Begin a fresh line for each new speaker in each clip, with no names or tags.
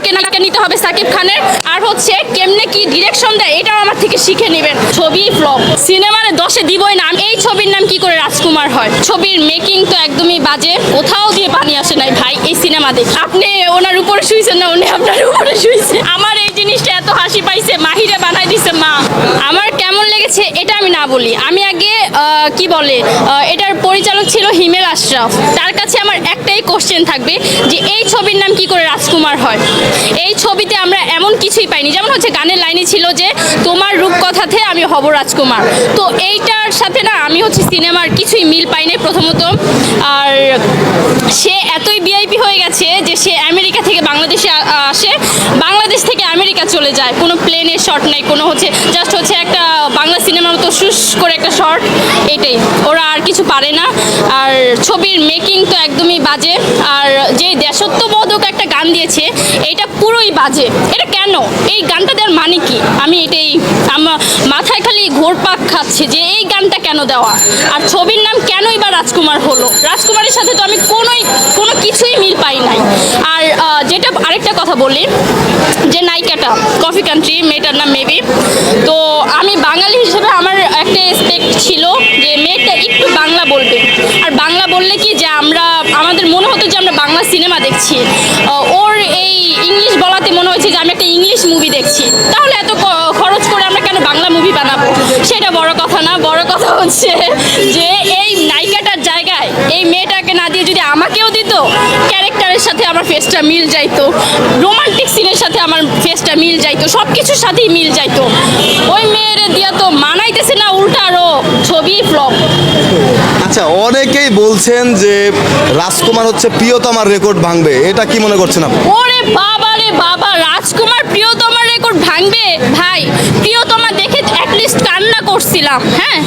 আমাকে নায়িকা নিতে হবে সাকিব খানের, আর হচ্ছে কেমনে কি ডিরেকশন দেয় এটাও আমার থেকে শিখে নেবেন। ছবি ফ্লপ, সিনেমার 10-এ দিবই না। এই ছবির নাম কি করে রাজকুমার হয়? ছবির মেকিং তো একদমই বাজে, কোথাও দিয়ে পানি আসে নাই ভাই এই সিনেমা দেখে। আপনি ওনার উপরে শুইছেন না, উনি আপনার উপরে শুইছে। আমার এই জিনিসটা এত হাসি পাইছে, মাহিরে বানাই দিছে মা। আমার কেমন লেগেছে এটা আমি না বলি, আমি আগে কি বলে এটার পরিচালক ছিল হিমেল আশরাফ, তার কাছে আমার একটাই কোশ্চেন থাকবে যে এই ছবির নাম কি করে রাজকুমার হয়? এই ছবিতে আমরা এমন কিছুই পাইনি, যেমন হচ্ছে গানের লাইনে ছিল যে তোমার রূপকথাতে আমি হব রাজকুমার। তো এইটার সাথে না আমি হচ্ছে সিনেমার কিছুই মিল পাইনি প্রথমত। আর সে এতই ভিআইপি হয়ে গেছে যে সে আমেরিকা থেকে বাংলাদেশে আসে, বাংলাদেশ থেকে আমেরিকা চলে যায়, কোনো প্লেনের শট নেই, কোনো হচ্ছে জাস্ট হচ্ছে একটা বাংলা সিনেমার মতো শুশ করে একটা শর্ট, এটাই। ওরা আর কিছু পারে না। আর ছবির মেকিং তো একদমই বাজে। আর যে দেশত্ববোধক একটা গান দিয়েছে এইটা পুরোই বাজে। এটা কেন? এই গানটা দেওয়ার মানে কি? আমি এটাই আমার মাথায় খালি ঘোরপাক খাচ্ছে যে এই গানটা কেন দেওয়া, আর ছবির নাম কেনই বা রাজকুমার হলো? রাজকুমারের সাথে তো আমি কোনো কিছুই মিল পাই নাই। আর যেটা আরেকটা কথা বলি, যে নায়িকাটা কফি কান্ট্রি, মেয়েটার নাম মেবি, তো আমি বাঙালি হিসেবে আমার একটা এক্সপেক্ট ছিল যে মেয়েটা একটু বাংলা বলবে, আর বাংলা বললে কি যে আমাদের মনে হতো যে আমরা বাংলা সিনেমা দেখছি। ওর এই ইংলিশ বলাতে মনে হয়েছে যে আমি একটা ইংলিশ মুভি দেখছি। তাহলে এত খরচ করে আমরা কেন বাংলা মুভি বানাবো? সেটা বড় কথা না, বড় কথা হচ্ছে যে এই নায়িকাটার জায়গায় এই মেয়েটাকে না দিয়ে যদি আমাকেও দিত, ক্যারেক্টারের সাথে আমার ফেসটা মিল যাইতো, রোমান্টিক সিনের সাথে আমার ফেসটা মিল যাইতো, সব কিছুর সাথেই মিল যাইতো। ওই মেয়ের দিয়া তো মানাইতেছে না, উল্টা আরো ছবি ফ্লপ।
আচ্ছা, অনেকেই বলছেন যে রাজকুমার হচ্ছে প্রিয়তমার রেকর্ড ভাঙবে, এটা কি মনে করছেন আপনি?
ওরে বাবা রে বাবা, রাজকুমার প্রিয়তমার রেকর্ড ভাঙবে? ভাই, প্রিয়তমা দেখে অ্যাটলিস্ট কান্না করছিলাম। হ্যাঁ,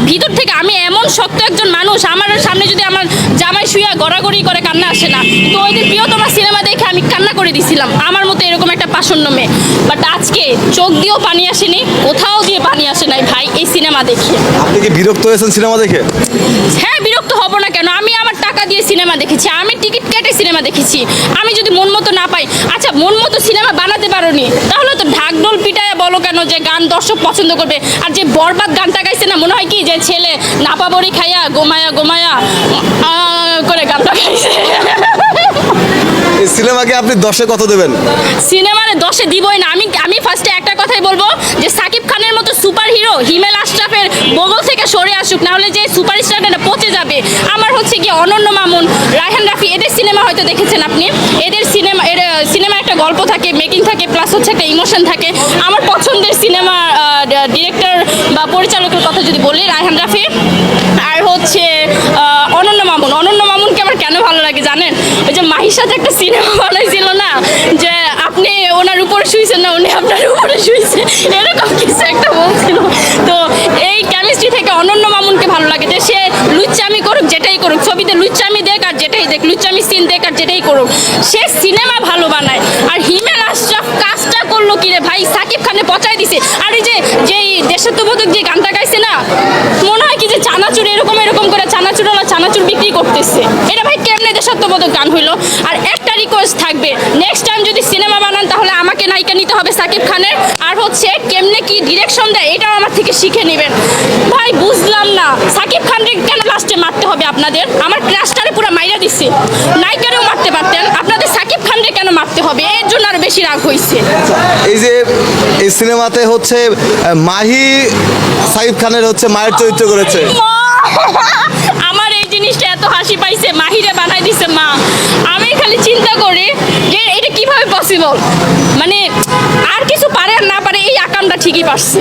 ভিতর থেকে আমি এমন শক্ত একজন মানুষ, আমার সামনে যদি আমার জামাই শুয়া গড়াগড়ি করে কান্না আসে না, তো ওই দিন প্রিয়তমা সিনেমা দেখে আমি কান্না করে দিছিলাম, আমার মতো এরকম একটা পাষণ্য মেয়ে। বাট আজকে চোখ দিয়েও পানি আসেনি, কোথাও দিয়ে পানি আসে নাই ভাই এই সিনেমা দেখে।
আপনি কি বিরক্ত হয়েছেন সিনেমা দেখে?
হ্যাঁ, বিরক্ত হব না কেন? আমি আমার টাকা দিয়ে সিনেমা দেখেছি, আমি টিকিট কেটে সিনেমা দেখেছি। আমি যদি মন মতো না পাই, আচ্ছা মন মতো সিনেমা বানাতে পারোনি, তাহলে তো ঢাকঢোল পিটায় বলো কেন যে গান দর্শক পছন্দ করবে। আর যে বরবাদ গানটা গাইছে না, মনে হয় কি যে ছেলে নাপাবড়ি খাইয়া গোমায়া গোমায়া করে গানটা গাইছে।
এই সিনেমাকে আপনি 10-এ কত দেবেন?
সিনেমার 10-এ দিবই না। আমি ফার্স্টে একটা কথাই বলবো যে সাকিব খানের মতো সুপার হিরো হিমেল আশরাফের বগল থেকে সরে আসুক, না হলে যে সুপারস্টারটা পচে যাবে। আমার হচ্ছে কি অনন্য মামুন, রায়হান রাফি, এদের সিনেমা হয়তো দেখেছেন আপনি। এদের সিনেমা একটা গল্প থাকে, মেকিং থাকে, প্লাস হচ্ছে একটা ইমোশন থাকে। আমার পছন্দের সিনেমা ডিরেক্টর বা পরিচালকের কথা যদি বলি, রায়হান রাফি আর হচ্ছে অনন্য মামুনকে আমার কেন ভালো লাগে জানেন? ওই যে মাহির সাথে একটা সিনেমা বানাইছিল না, যে আপনি ওনার উপরে শুইছেন না, উনি আপনার উপরে শুইছে, এরকম কিছু একটা বলছিল। তো এই কেমিস্ট্রি থেকে অনন্য মামুনকে ভালো লাগে, যে সে লুচ্চামি করুক, যেটাই করুক, ছবিতে লুচ্চামি দেখ আর যেটাই দেখ, লুচ্চামি সিন দেখ আর যেটাই করুক, সে সিনেমা ভালো বানায়। আর হিমেল আশরাফ কাজটা করলো কি রে ভাই, সাকিব খানে পচাই দিছে। আর এই যেই দেশত্ববোধক যে গানটা গাইছে না, মনে হয় কি যে চানাচুর এরকম করে চানাচুর বিক্রি করতেছে। এটা ভাই কেমনে দেশত্ববোধক গান হইলো? আর একটা রিকোয়েস্ট থাকবে, নেক্সট টাইম যদি সিনেমা বানান তাহলে আমাকে নায়িকা নিতে হবে সাকিব খানের, আর হচ্ছে কেমনে কি ডিরেকশন দেয় এটাও আমার থেকে শিখে নেবেন। ভাই বুঝলাম না, সাকিব খানকে কেন লাস্টে মারতে হবে আপনাদের? আমার ক্রাশটারে পুরো মাইরা দিচ্ছে, নায়িকারেও মারতে পারতেন, আপনাদের সাকিব খানকে কেন মারতে হবে? এর জন্য আরো বেশি রাগ হয়েছে।
এই যে এই সিনেমাতে হচ্ছে মাহি সাকিব খানের হচ্ছে মায়ের চরিত্র করেছে।
আমার এই জিনিসটা এত হাসি পাইছে, মাহিরে বানাই দিছে মা। আমি খালি চিন্তা করি যে এটা কিভাবে পসিবল, মানে আর কিছু পারে আর না পারে, এই আকামটা ঠিকই পারছে।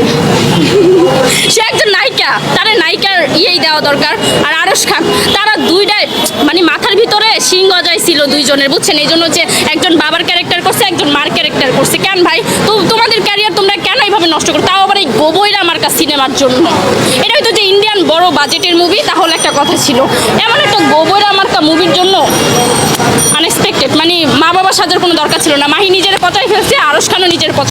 সে একজন নায়িকা, তারা নায়িকার ইয়েই দেওয়া দরকার। আর আরশ খান, তারা দুইটাই মানে মাথার ভিতরে সিং গজাই ছিল দুইজনের, বুঝছেন? এই জন্য হচ্ছে একজন বাবার ক্যারেক্টার করছে, একজন মার ক্যারেক্টার করছে। কেন ভাই, তো তোমাদের ক্যারিয়ার তোমরা কেন এইভাবে নষ্ট করো? তাও আবার এই গোবইরা মার্কা সিনেমার জন্য। এটা হয়তো যে ইন্ডিয়ান বড় বাজেটের মুভি তাহলে একটা কথা ছিল, এমন একটা গোবইরা মার্কা মুভির জন্য আনএক্সপেক্টেড, মানে মা বাবা সাজার কোনো দরকার ছিল না। মাহি নিজের পচাই ফেলছে, আরশ খানও নিজের